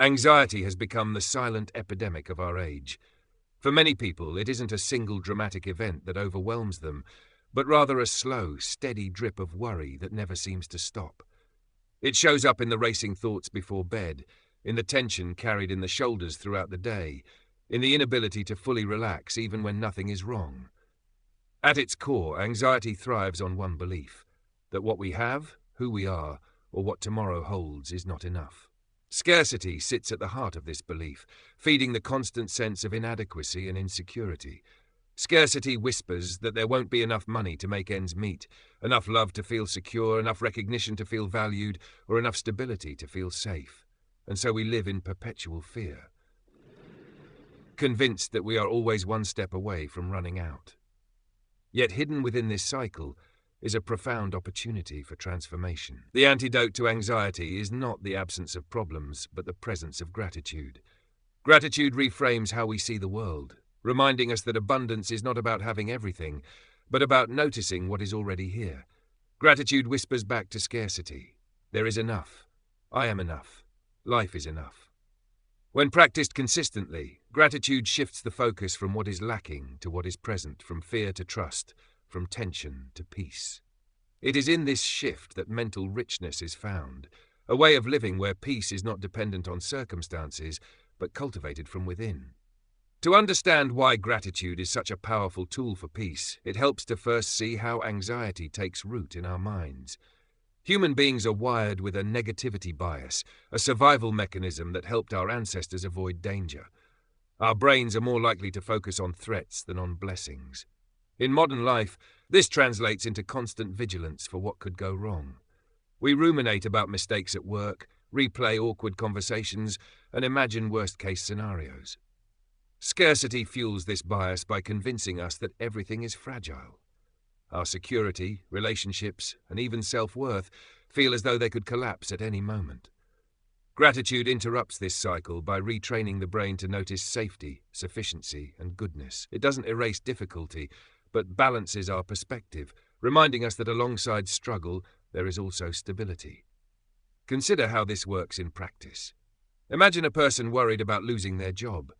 Anxiety has become the silent epidemic of our age. For many people, it isn't a single dramatic event that overwhelms them, but rather a slow, steady drip of worry that never seems to stop. It shows up in the racing thoughts before bed, in the tension carried in the shoulders throughout the day, in the inability to fully relax even when nothing is wrong. At its core, anxiety thrives on one belief: that what we have, who we are, or what tomorrow holds is not enough. Scarcity sits at the heart of this belief, feeding the constant sense of inadequacy and insecurity. Scarcity whispers that there won't be enough money to make ends meet, enough love to feel secure, enough recognition to feel valued, or enough stability to feel safe. And so we live in perpetual fear, convinced that we are always one step away from running out. Yet hidden within this cycle is a profound opportunity for transformation. The antidote to anxiety is not the absence of problems, but the presence of gratitude. Gratitude reframes how we see the world, reminding us that abundance is not about having everything, but about noticing what is already here. Gratitude whispers back to scarcity: there is enough. I am enough. Life is enough. When practiced consistently, gratitude shifts the focus from what is lacking to what is present, from fear to trust, from tension to peace. It is in this shift that mental richness is found, a way of living where peace is not dependent on circumstances, but cultivated from within. To understand why gratitude is such a powerful tool for peace, it helps to first see how anxiety takes root in our minds. Human beings are wired with a negativity bias, a survival mechanism that helped our ancestors avoid danger. Our brains are more likely to focus on threats than on blessings. In modern life, this translates into constant vigilance for what could go wrong. We ruminate about mistakes at work, replay awkward conversations, and imagine worst-case scenarios. Scarcity fuels this bias by convincing us that everything is fragile. Our security, relationships, and even self-worth feel as though they could collapse at any moment. Gratitude interrupts this cycle by retraining the brain to notice safety, sufficiency, and goodness. It doesn't erase difficulty, but balances our perspective, reminding us that alongside struggle, there is also stability. Consider how this works in practice. Imagine a person worried about losing their job.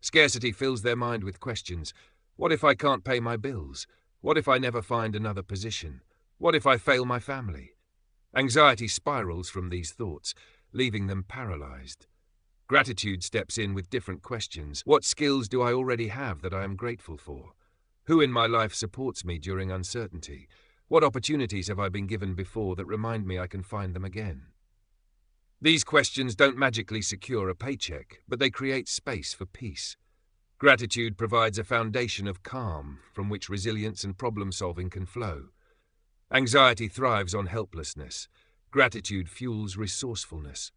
Scarcity fills their mind with questions. What if I can't pay my bills? What if I never find another position? What if I fail my family? Anxiety spirals from these thoughts, leaving them paralyzed. Gratitude steps in with different questions. What skills do I already have that I am grateful for? Who in my life supports me during uncertainty? What opportunities have I been given before that remind me I can find them again? These questions don't magically secure a paycheck, but they create space for peace. Gratitude provides a foundation of calm from which resilience and problem-solving can flow. Anxiety thrives on helplessness. Gratitude fuels resourcefulness.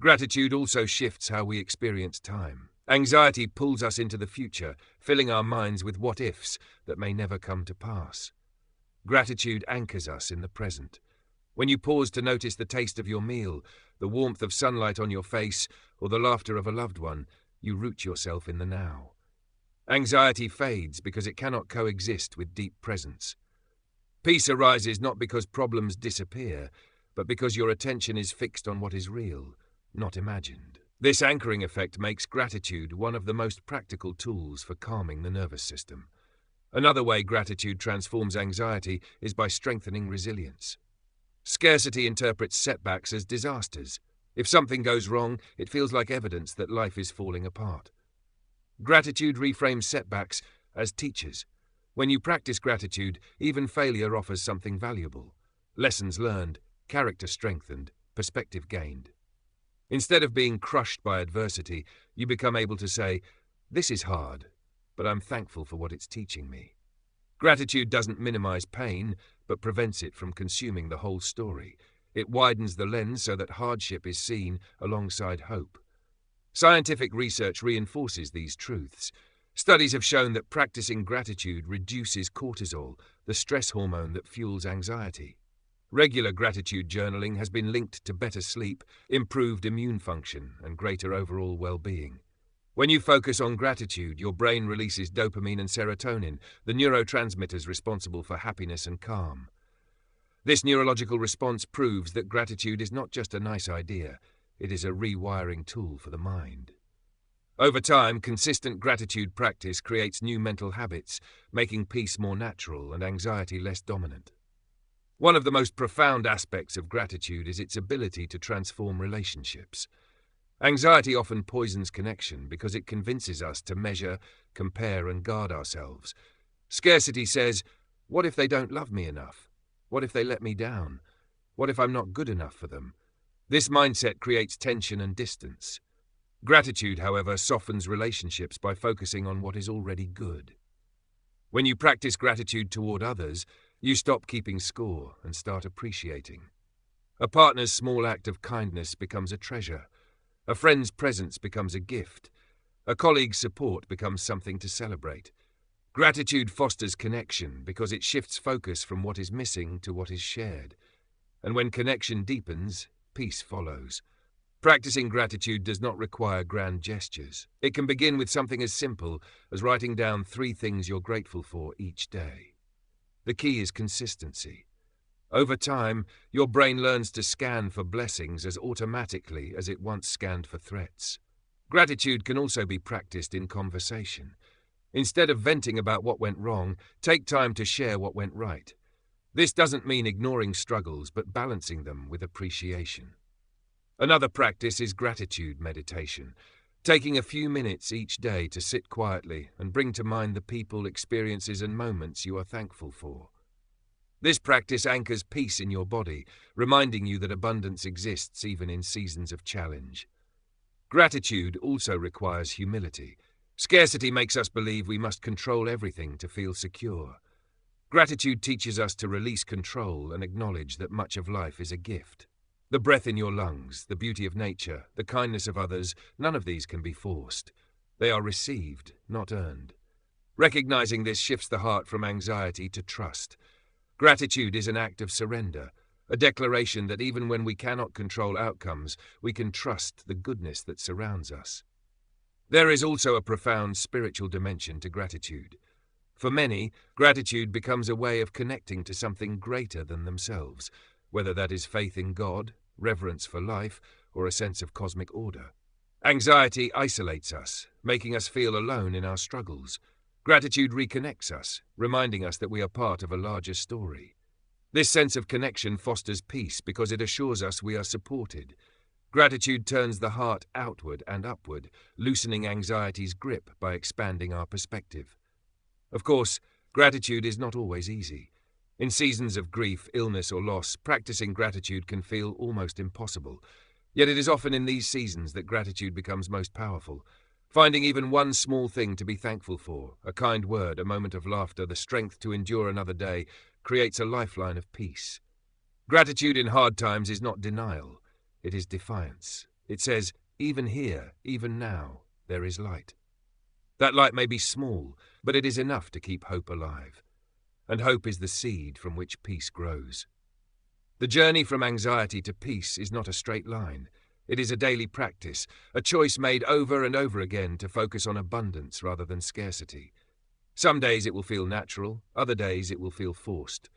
Gratitude also shifts how we experience time. Anxiety pulls us into the future, filling our minds with what-ifs that may never come to pass. Gratitude anchors us in the present. When you pause to notice the taste of your meal, the warmth of sunlight on your face, or the laughter of a loved one, you root yourself in the now. Anxiety fades because it cannot coexist with deep presence. Peace arises not because problems disappear, but because your attention is fixed on what is real, not imagined. This anchoring effect makes gratitude one of the most practical tools for calming the nervous system. Another way gratitude transforms anxiety is by strengthening resilience. Scarcity interprets setbacks as disasters. If something goes wrong, it feels like evidence that life is falling apart. Gratitude reframes setbacks as teachers. When you practice gratitude, even failure offers something valuable. Lessons learned, character strengthened, perspective gained. Instead of being crushed by adversity, you become able to say, "This is hard, but I'm thankful for what it's teaching me." Gratitude doesn't minimize pain, but prevents it from consuming the whole story. It widens the lens so that hardship is seen alongside hope. Scientific research reinforces these truths. Studies have shown that practicing gratitude reduces cortisol, the stress hormone that fuels anxiety. Regular gratitude journaling has been linked to better sleep, improved immune function, and greater overall well-being. When you focus on gratitude, your brain releases dopamine and serotonin, the neurotransmitters responsible for happiness and calm. This neurological response proves that gratitude is not just a nice idea, it is a rewiring tool for the mind. Over time, consistent gratitude practice creates new mental habits, making peace more natural and anxiety less dominant. One of the most profound aspects of gratitude is its ability to transform relationships. Anxiety often poisons connection because it convinces us to measure, compare, and guard ourselves. Scarcity says, "What if they don't love me enough? What if they let me down? What if I'm not good enough for them?" This mindset creates tension and distance. Gratitude, however, softens relationships by focusing on what is already good. When you practice gratitude toward others, you stop keeping score and start appreciating. A partner's small act of kindness becomes a treasure. A friend's presence becomes a gift. A colleague's support becomes something to celebrate. Gratitude fosters connection because it shifts focus from what is missing to what is shared. And when connection deepens, peace follows. Practicing gratitude does not require grand gestures. It can begin with something as simple as writing down 3 things you're grateful for each day. The key is consistency. Over time, your brain learns to scan for blessings as automatically as it once scanned for threats. Gratitude can also be practiced in conversation. Instead of venting about what went wrong, take time to share what went right. This doesn't mean ignoring struggles, but balancing them with appreciation. Another practice is gratitude meditation, taking a few minutes each day to sit quietly and bring to mind the people, experiences, and moments you are thankful for. This practice anchors peace in your body, reminding you that abundance exists even in seasons of challenge. Gratitude also requires humility. Scarcity makes us believe we must control everything to feel secure. Gratitude teaches us to release control and acknowledge that much of life is a gift. The breath in your lungs, the beauty of nature, the kindness of others, none of these can be forced. They are received, not earned. Recognizing this shifts the heart from anxiety to trust. Gratitude is an act of surrender, a declaration that even when we cannot control outcomes, we can trust the goodness that surrounds us. There is also a profound spiritual dimension to gratitude. For many, gratitude becomes a way of connecting to something greater than themselves, whether that is faith in God, reverence for life, or a sense of cosmic order. Anxiety isolates us, making us feel alone in our struggles. Gratitude reconnects us, reminding us that we are part of a larger story. This sense of connection fosters peace because it assures us we are supported. Gratitude turns the heart outward and upward, loosening anxiety's grip by expanding our perspective. Of course, gratitude is not always easy. In seasons of grief, illness, or loss, practicing gratitude can feel almost impossible. Yet it is often in these seasons that gratitude becomes most powerful. Finding even one small thing to be thankful for, a kind word, a moment of laughter, the strength to endure another day, creates a lifeline of peace. Gratitude in hard times is not denial. It is defiance. It says, even here, even now, there is light. That light may be small, but it is enough to keep hope alive. And hope is the seed from which peace grows. The journey from anxiety to peace is not a straight line. It is a daily practice, a choice made over and over again to focus on abundance rather than scarcity. Some days it will feel natural, other days it will feel forced.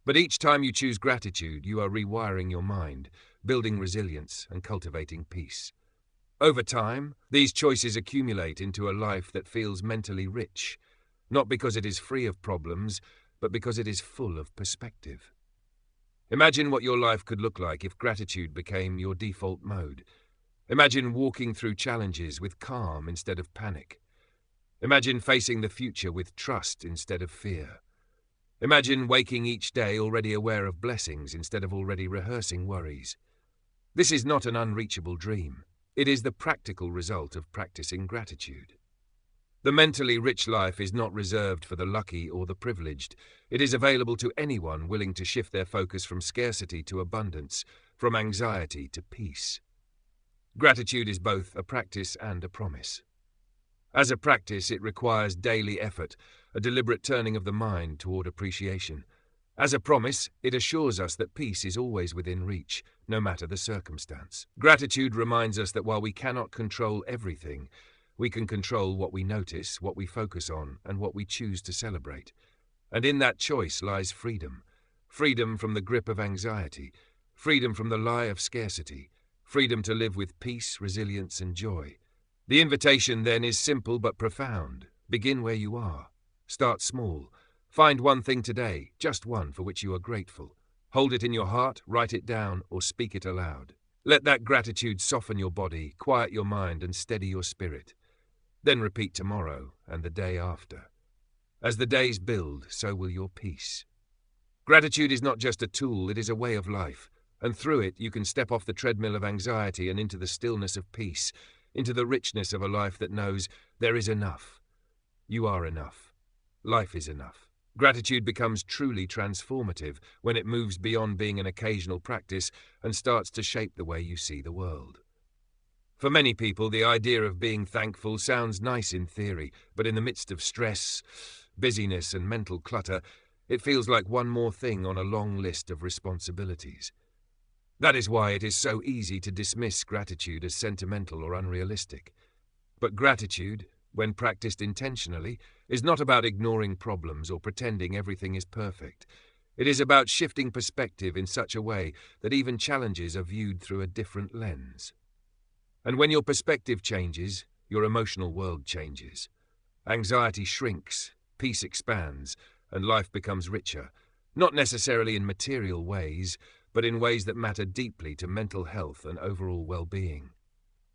But each time you choose gratitude, you are rewiring your mind, building resilience and cultivating peace. Over time, these choices accumulate into a life that feels mentally rich, not because it is free of problems, but because it is full of perspective. Imagine what your life could look like if gratitude became your default mode. Imagine walking through challenges with calm instead of panic. Imagine facing the future with trust instead of fear. Imagine waking each day already aware of blessings instead of already rehearsing worries. This is not an unreachable dream. It is the practical result of practicing gratitude. The mentally rich life is not reserved for the lucky or the privileged. It is available to anyone willing to shift their focus from scarcity to abundance, from anxiety to peace. Gratitude is both a practice and a promise. As a practice, it requires daily effort, a deliberate turning of the mind toward appreciation. As a promise, it assures us that peace is always within reach, no matter the circumstance. Gratitude reminds us that while we cannot control everything, we can control what we notice, what we focus on, and what we choose to celebrate. And in that choice lies freedom. Freedom from the grip of anxiety, freedom from the lie of scarcity, freedom to live with peace, resilience, and joy. The invitation then is simple but profound. Begin where you are. Start small. Find one thing today, just one, for which you are grateful. Hold it in your heart, write it down, or speak it aloud. Let that gratitude soften your body, quiet your mind, and steady your spirit. Then repeat tomorrow and the day after. As the days build, so will your peace. Gratitude is not just a tool, it is a way of life, and through it you can step off the treadmill of anxiety and into the stillness of peace, into the richness of a life that knows there is enough. You are enough. Life is enough. Gratitude becomes truly transformative when it moves beyond being an occasional practice and starts to shape the way you see the world. For many people, the idea of being thankful sounds nice in theory, but in the midst of stress, busyness, and mental clutter, it feels like one more thing on a long list of responsibilities. That is why it is so easy to dismiss gratitude as sentimental or unrealistic. But gratitude, when practiced intentionally, is not about ignoring problems or pretending everything is perfect. It is about shifting perspective in such a way that even challenges are viewed through a different lens. And when your perspective changes, your emotional world changes. Anxiety shrinks, peace expands, and life becomes richer, not necessarily in material ways, but in ways that matter deeply to mental health and overall well-being.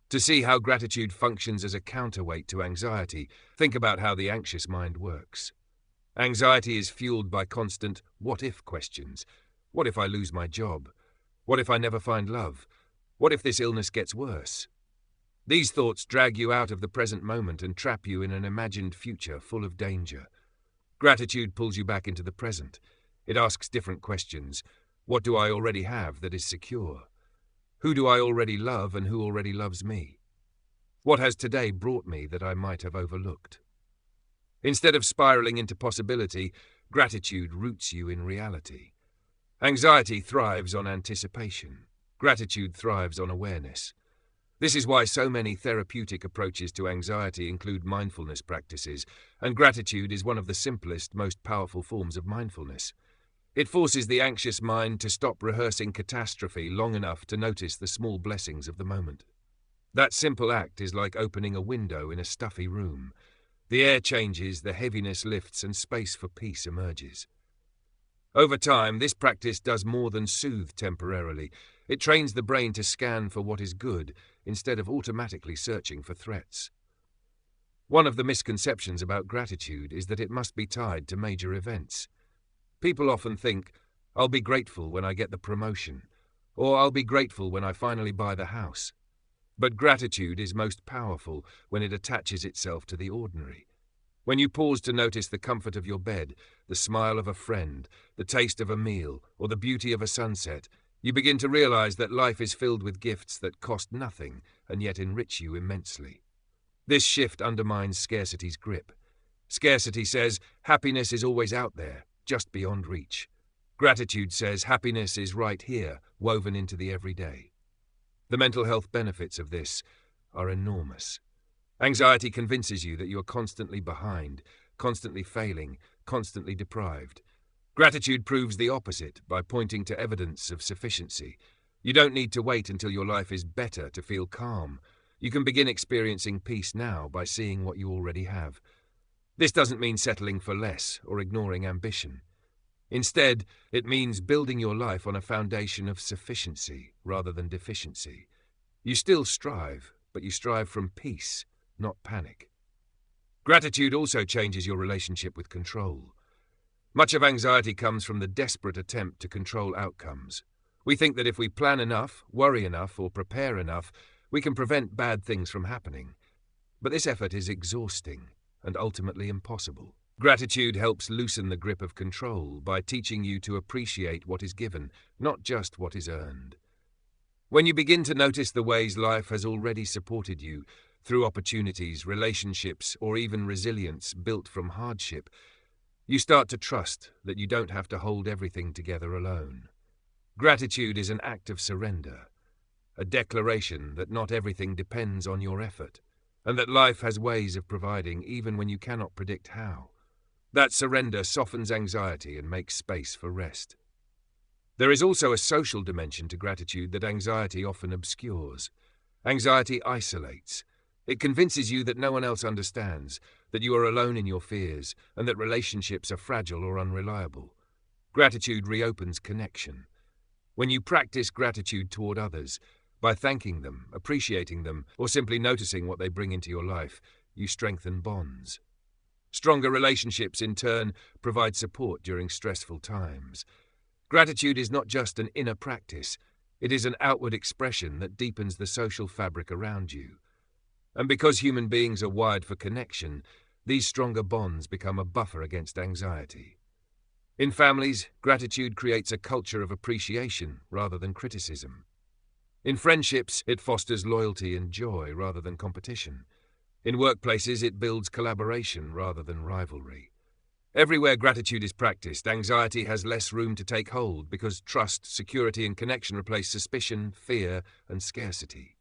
To see how gratitude functions as a counterweight to anxiety, think about how the anxious mind works. Anxiety is fueled by constant what-if questions. What if I lose my job? What if I never find love? What if this illness gets worse? These thoughts drag you out of the present moment and trap you in an imagined future full of danger. Gratitude pulls you back into the present. It asks different questions. What do I already have that is secure? Who do I already love and who already loves me? What has today brought me that I might have overlooked? Instead of spiraling into possibility, gratitude roots you in reality. Anxiety thrives on anticipation. Gratitude thrives on awareness. This is why so many therapeutic approaches to anxiety include mindfulness practices, and gratitude is one of the simplest, most powerful forms of mindfulness. It forces the anxious mind to stop rehearsing catastrophe long enough to notice the small blessings of the moment. That simple act is like opening a window in a stuffy room. The air changes, the heaviness lifts, and space for peace emerges. Over time, this practice does more than soothe temporarily. It trains the brain to scan for what is good, instead of automatically searching for threats. One of the misconceptions about gratitude is that it must be tied to major events. People often think, I'll be grateful when I get the promotion, or I'll be grateful when I finally buy the house. But gratitude is most powerful when it attaches itself to the ordinary. When you pause to notice the comfort of your bed, the smile of a friend, the taste of a meal, or the beauty of a sunset, you begin to realize that life is filled with gifts that cost nothing and yet enrich you immensely. This shift undermines scarcity's grip. Scarcity says happiness is always out there, just beyond reach. Gratitude says happiness is right here, woven into the everyday. The mental health benefits of this are enormous. Anxiety convinces you that you are constantly behind, constantly failing, constantly deprived. Gratitude proves the opposite by pointing to evidence of sufficiency. You don't need to wait until your life is better to feel calm. You can begin experiencing peace now by seeing what you already have. This doesn't mean settling for less or ignoring ambition. Instead, it means building your life on a foundation of sufficiency rather than deficiency. You still strive, but you strive from peace, not panic. Gratitude also changes your relationship with control. Much of anxiety comes from the desperate attempt to control outcomes. We think that if we plan enough, worry enough, or prepare enough, we can prevent bad things from happening. But this effort is exhausting and ultimately impossible. Gratitude helps loosen the grip of control by teaching you to appreciate what is given, not just what is earned. When you begin to notice the ways life has already supported you, through opportunities, relationships, or even resilience built from hardship, you start to trust that you don't have to hold everything together alone. Gratitude is an act of surrender, a declaration that not everything depends on your effort, and that life has ways of providing even when you cannot predict how. That surrender softens anxiety and makes space for rest. There is also a social dimension to gratitude that anxiety often obscures. Anxiety isolates. It convinces you that no one else understands, that you are alone in your fears, and that relationships are fragile or unreliable. Gratitude reopens connection. When you practice gratitude toward others, by thanking them, appreciating them, or simply noticing what they bring into your life, you strengthen bonds. Stronger relationships, in turn, provide support during stressful times. Gratitude is not just an inner practice, it is an outward expression that deepens the social fabric around you. And because human beings are wired for connection, these stronger bonds become a buffer against anxiety. In families, gratitude creates a culture of appreciation rather than criticism. In friendships, it fosters loyalty and joy rather than competition. In workplaces, it builds collaboration rather than rivalry. Everywhere gratitude is practiced, anxiety has less room to take hold because trust, security, and connection replace suspicion, fear, and scarcity.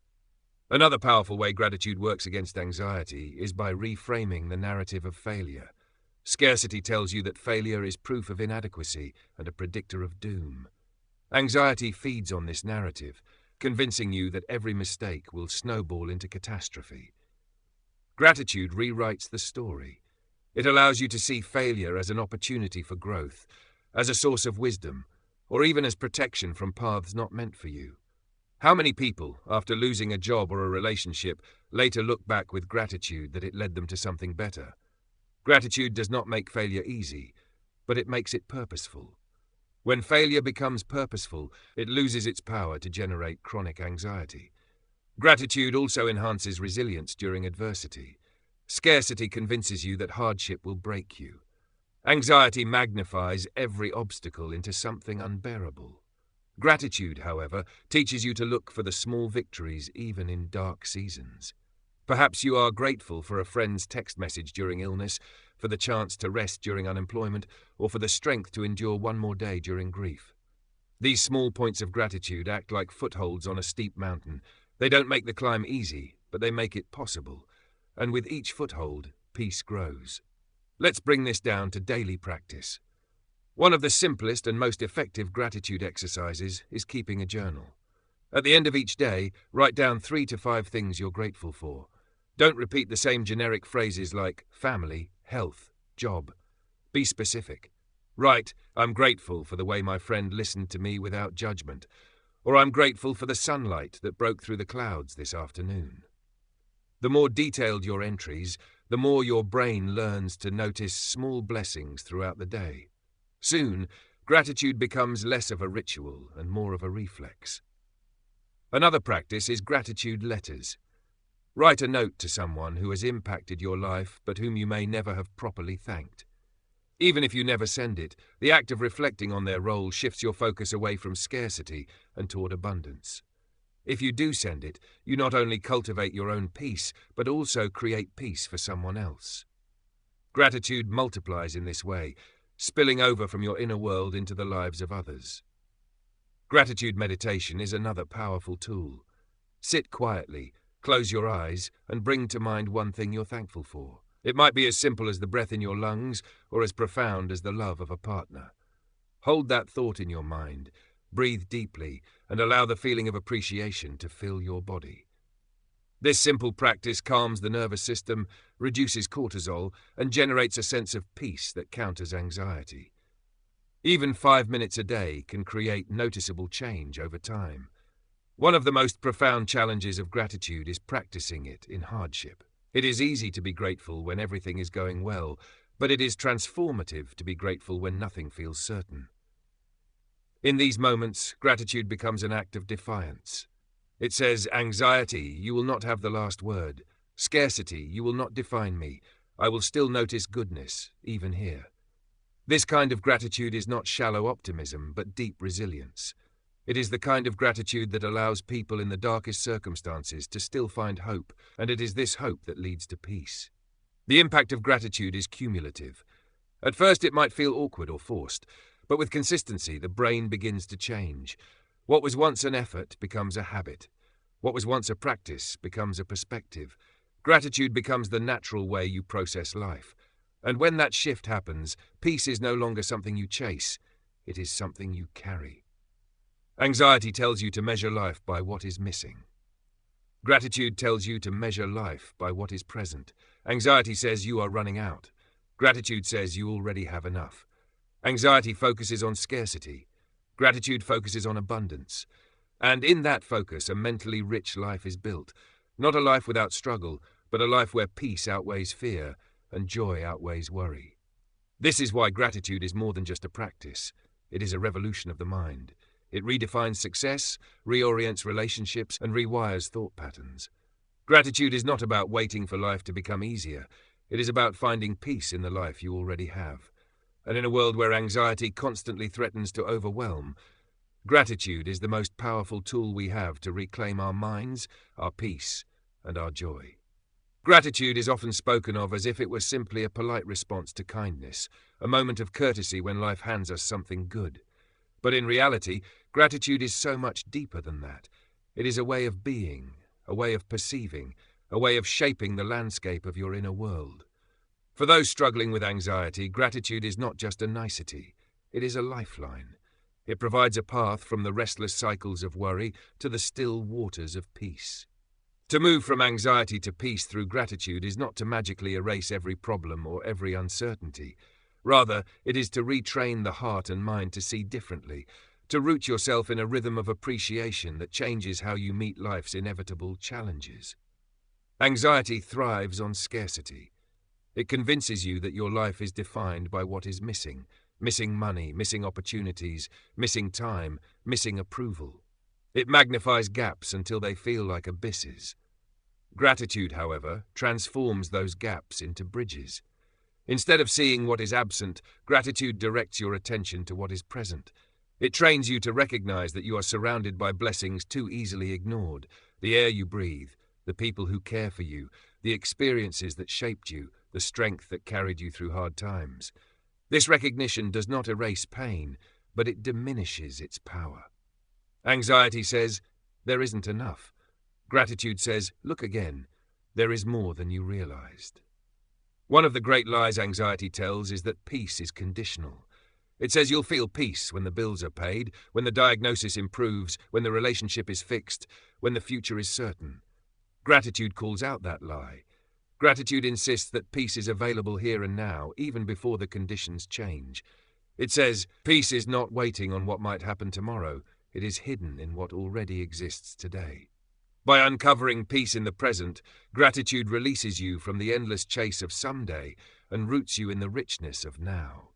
Another powerful way gratitude works against anxiety is by reframing the narrative of failure. Scarcity tells you that failure is proof of inadequacy and a predictor of doom. Anxiety feeds on this narrative, convincing you that every mistake will snowball into catastrophe. Gratitude rewrites the story. It allows you to see failure as an opportunity for growth, as a source of wisdom, or even as protection from paths not meant for you. How many people, after losing a job or a relationship, later look back with gratitude that it led them to something better? Gratitude does not make failure easy, but it makes it purposeful. When failure becomes purposeful, it loses its power to generate chronic anxiety. Gratitude also enhances resilience during adversity. Scarcity convinces you that hardship will break you. Anxiety magnifies every obstacle into something unbearable. Gratitude, however, teaches you to look for the small victories even in dark seasons. Perhaps you are grateful for a friend's text message during illness, for the chance to rest during unemployment, or for the strength to endure one more day during grief. These small points of gratitude act like footholds on a steep mountain. They don't make the climb easy, but they make it possible. And with each foothold, peace grows. Let's bring this down to daily practice. One of the simplest and most effective gratitude exercises is keeping a journal. At the end of each day, write down 3 to 5 things you're grateful for. Don't repeat the same generic phrases like family, health, job. Be specific. Write, I'm grateful for the way my friend listened to me without judgment, or I'm grateful for the sunlight that broke through the clouds this afternoon. The more detailed your entries, the more your brain learns to notice small blessings throughout the day. Soon, gratitude becomes less of a ritual and more of a reflex. Another practice is gratitude letters. Write a note to someone who has impacted your life but whom you may never have properly thanked. Even if you never send it, the act of reflecting on their role shifts your focus away from scarcity and toward abundance. If you do send it, you not only cultivate your own peace, but also create peace for someone else. Gratitude multiplies in this way, spilling over from your inner world into the lives of others. Gratitude meditation is another powerful tool. Sit quietly, close your eyes, and bring to mind one thing you're thankful for. It might be as simple as the breath in your lungs, or as profound as the love of a partner. Hold that thought in your mind, breathe deeply, and allow the feeling of appreciation to fill your body. This simple practice calms the nervous system, reduces cortisol, and generates a sense of peace that counters anxiety. Even 5 minutes a day can create noticeable change over time. One of the most profound challenges of gratitude is practicing it in hardship. It is easy to be grateful when everything is going well, but it is transformative to be grateful when nothing feels certain. In these moments, gratitude becomes an act of defiance. It says, anxiety, you will not have the last word. Scarcity, you will not define me. I will still notice goodness, even here. This kind of gratitude is not shallow optimism, but deep resilience. It is the kind of gratitude that allows people in the darkest circumstances to still find hope, and it is this hope that leads to peace. The impact of gratitude is cumulative. At first it might feel awkward or forced, but with consistency the brain begins to change. What was once an effort becomes a habit. What was once a practice becomes a perspective. Gratitude becomes the natural way you process life. And when that shift happens, peace is no longer something you chase, it is something you carry. Anxiety tells you to measure life by what is missing. Gratitude tells you to measure life by what is present. Anxiety says you are running out. Gratitude says you already have enough. Anxiety focuses on scarcity. Gratitude focuses on abundance. And in that focus, a mentally rich life is built. Not a life without struggle, but a life where peace outweighs fear and joy outweighs worry. This is why gratitude is more than just a practice. It is a revolution of the mind. It redefines success, reorients relationships, and rewires thought patterns. Gratitude is not about waiting for life to become easier. It is about finding peace in the life you already have. And in a world where anxiety constantly threatens to overwhelm, gratitude is the most powerful tool we have to reclaim our minds, our peace, and our joy. Gratitude is often spoken of as if it were simply a polite response to kindness, a moment of courtesy when life hands us something good. But in reality, gratitude is so much deeper than that. It is a way of being, a way of perceiving, a way of shaping the landscape of your inner world. For those struggling with anxiety, gratitude is not just a nicety. It is a lifeline. It provides a path from the restless cycles of worry to the still waters of peace. To move from anxiety to peace through gratitude is not to magically erase every problem or every uncertainty. Rather, it is to retrain the heart and mind to see differently, to root yourself in a rhythm of appreciation that changes how you meet life's inevitable challenges. Anxiety thrives on scarcity. It convinces you that your life is defined by what is missing. Missing money, missing opportunities, missing time, missing approval. It magnifies gaps until they feel like abysses. Gratitude, however, transforms those gaps into bridges. Instead of seeing what is absent, gratitude directs your attention to what is present. It trains you to recognize that you are surrounded by blessings too easily ignored: the air you breathe, the people who care for you, the experiences that shaped you, the strength that carried you through hard times. This recognition does not erase pain, but it diminishes its power. Anxiety says, there isn't enough. Gratitude says, look again. There is more than you realized. One of the great lies anxiety tells is that peace is conditional. It says you'll feel peace when the bills are paid, when the diagnosis improves, when the relationship is fixed, when the future is certain. Gratitude calls out that lie. Gratitude insists that peace is available here and now, even before the conditions change. It says, peace is not waiting on what might happen tomorrow. It is hidden in what already exists today. By uncovering peace in the present, gratitude releases you from the endless chase of someday and roots you in the richness of now.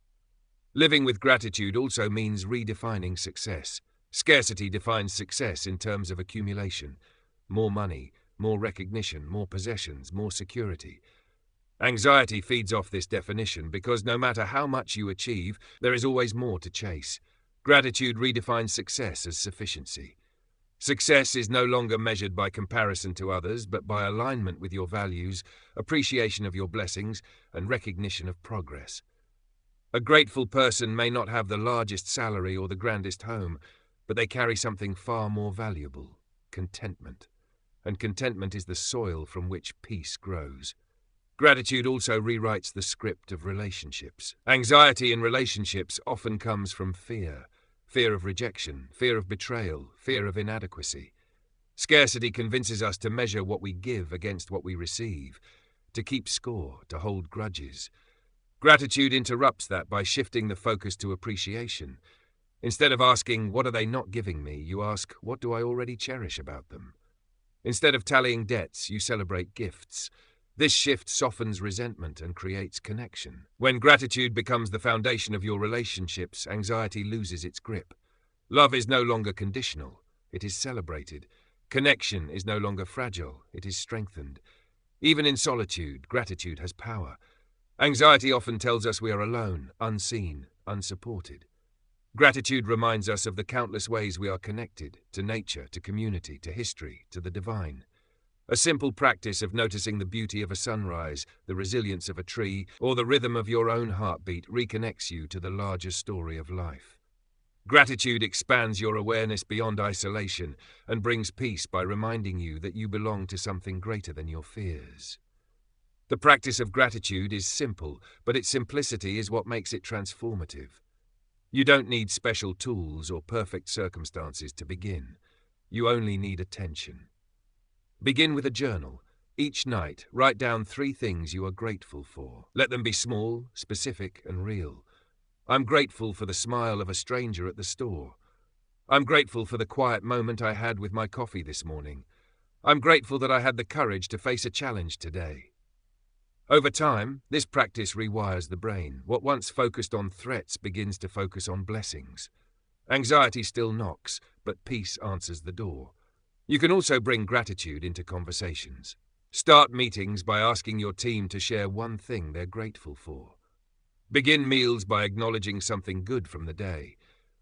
Living with gratitude also means redefining success. Scarcity defines success in terms of accumulation. More money, more recognition, more possessions, more security. Anxiety feeds off this definition because no matter how much you achieve, there is always more to chase. Gratitude redefines success as sufficiency. Success is no longer measured by comparison to others, but by alignment with your values, appreciation of your blessings, and recognition of progress. A grateful person may not have the largest salary or the grandest home, but they carry something far more valuable: contentment. And contentment is the soil from which peace grows. Gratitude also rewrites the script of relationships. Anxiety in relationships often comes from fear. Fear of rejection, fear of betrayal, fear of inadequacy. Scarcity convinces us to measure what we give against what we receive, to keep score, to hold grudges. Gratitude interrupts that by shifting the focus to appreciation. Instead of asking, what are they not giving me, you ask, what do I already cherish about them? Instead of tallying debts, you celebrate gifts. This shift softens resentment and creates connection. When gratitude becomes the foundation of your relationships, anxiety loses its grip. Love is no longer conditional, it is celebrated. Connection is no longer fragile, it is strengthened. Even in solitude, gratitude has power. Anxiety often tells us we are alone, unseen, unsupported. Gratitude reminds us of the countless ways we are connected, to nature, to community, to history, to the divine. A simple practice of noticing the beauty of a sunrise, the resilience of a tree, or the rhythm of your own heartbeat reconnects you to the larger story of life. Gratitude expands your awareness beyond isolation and brings peace by reminding you that you belong to something greater than your fears. The practice of gratitude is simple, but its simplicity is what makes it transformative. You don't need special tools or perfect circumstances to begin. You only need attention. Begin with a journal. Each night, write down 3 things you are grateful for. Let them be small, specific, and real. I'm grateful for the smile of a stranger at the store. I'm grateful for the quiet moment I had with my coffee this morning. I'm grateful that I had the courage to face a challenge today. Over time, this practice rewires the brain. What once focused on threats begins to focus on blessings. Anxiety still knocks, but peace answers the door. You can also bring gratitude into conversations. Start meetings by asking your team to share one thing they're grateful for. Begin meals by acknowledging something good from the day.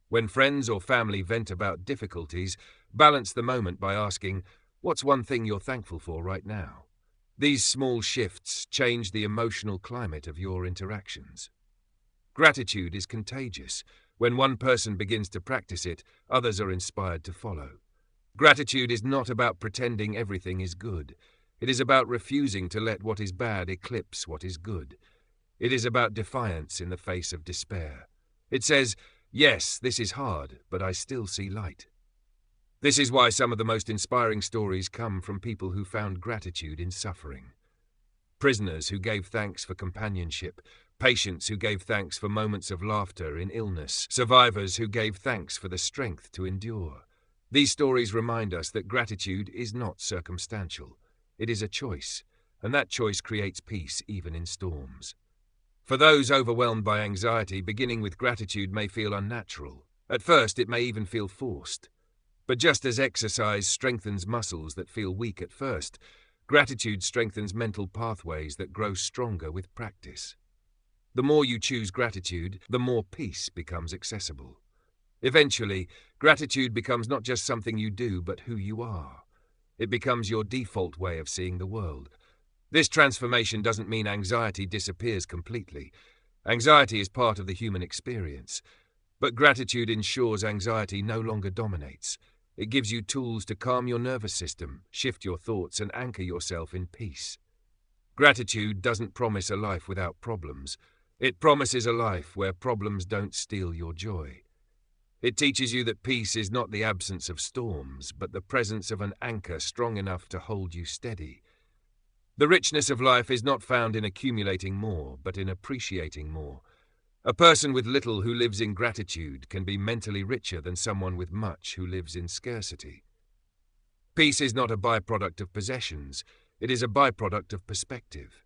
When friends or family vent about difficulties, balance the moment by asking, "What's one thing you're thankful for right now?" These small shifts change the emotional climate of your interactions. Gratitude is contagious. When one person begins to practice it, others are inspired to follow. Gratitude is not about pretending everything is good. It is about refusing to let what is bad eclipse what is good. It is about defiance in the face of despair. It says, "Yes, this is hard, but I still see light." This is why some of the most inspiring stories come from people who found gratitude in suffering. Prisoners who gave thanks for companionship, patients who gave thanks for moments of laughter in illness, survivors who gave thanks for the strength to endure. These stories remind us that gratitude is not circumstantial. It is a choice, and that choice creates peace even in storms. For those overwhelmed by anxiety, beginning with gratitude may feel unnatural. At first, it may even feel forced. But just as exercise strengthens muscles that feel weak at first, gratitude strengthens mental pathways that grow stronger with practice. The more you choose gratitude, the more peace becomes accessible. Eventually, gratitude becomes not just something you do, but who you are. It becomes your default way of seeing the world. This transformation doesn't mean anxiety disappears completely. Anxiety is part of the human experience. But gratitude ensures anxiety no longer dominates. It gives you tools to calm your nervous system, shift your thoughts, and anchor yourself in peace. Gratitude doesn't promise a life without problems. It promises a life where problems don't steal your joy. It teaches you that peace is not the absence of storms, but the presence of an anchor strong enough to hold you steady. The richness of life is not found in accumulating more, but in appreciating more. A person with little who lives in gratitude can be mentally richer than someone with much who lives in scarcity. Peace is not a byproduct of possessions, it is a byproduct of perspective.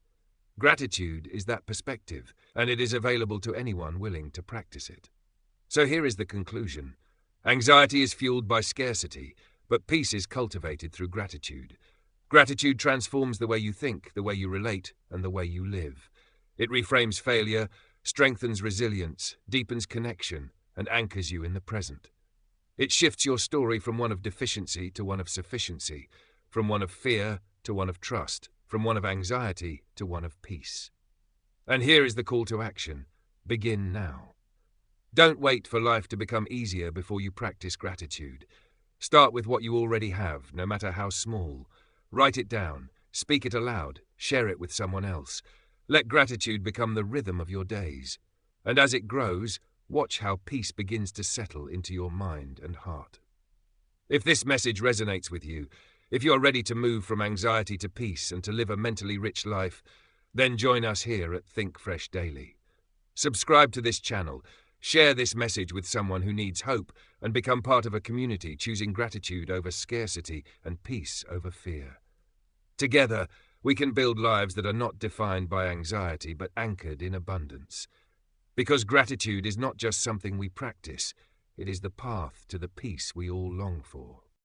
Gratitude is that perspective, and it is available to anyone willing to practice it. So here is the conclusion. Anxiety is fueled by scarcity, but peace is cultivated through gratitude. Gratitude transforms the way you think, the way you relate, and the way you live. It reframes failure, strengthens resilience, deepens connection, and anchors you in the present. It shifts your story from one of deficiency to one of sufficiency, from one of fear to one of trust, from one of anxiety to one of peace. And here is the call to action. Begin now. Don't wait for life to become easier before you practice gratitude. Start with what you already have, no matter how small. Write it down, speak it aloud, share it with someone else. Let gratitude become the rhythm of your days. And as it grows, watch how peace begins to settle into your mind and heart. If this message resonates with you, if you're ready to move from anxiety to peace and to live a mentally rich life, then join us here at Think Fresh Daily. Subscribe to this channel, share this message with someone who needs hope, and become part of a community choosing gratitude over scarcity and peace over fear. Together, we can build lives that are not defined by anxiety but anchored in abundance. Because gratitude is not just something we practice, it is the path to the peace we all long for.